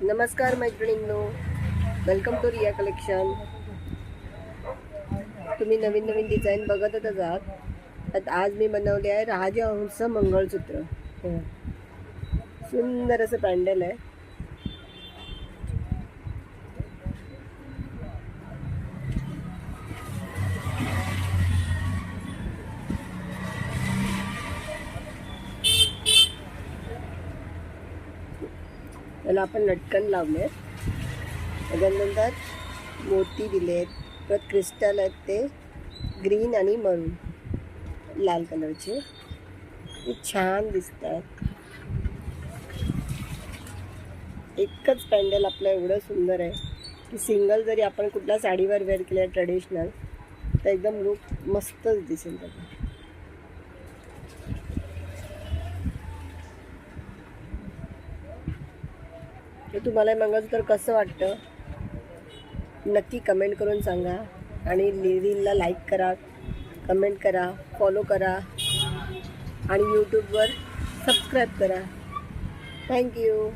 नमस्कार मैत्रिणींनो, welcome to Riya collection. तुम्ही नवीन नवीन डिझाईन बघतच आहात. आज मी बनवले आहे राजहंस मंगळसूत्र. सुंदर असं पॅन्डल आहे. त्याला आपण लटकन लावले, त्याच्यानंतर मोती दिलेत, परत क्रिस्टल आहेत ते ग्रीन आणि मरून लाल कलरचे. खूप छान दिसतात. एकच पॅन्डल आपलं एवढं सुंदर आहे की सिंगल जरी आपण कुठल्या साडीवर वेअर केलं ट्रेडिशनल तर एकदम लुक मस्तच दिसेल त्याचा. तर तुम्हाला मंगळसूत्र कसं वाटतं नक्की कमेंट करून सांगा. आणि रीलला लाईक करा, कमेंट करा, फॉलो करा आणि यूट्यूबवर सबस्क्राईब करा. थँक्यू.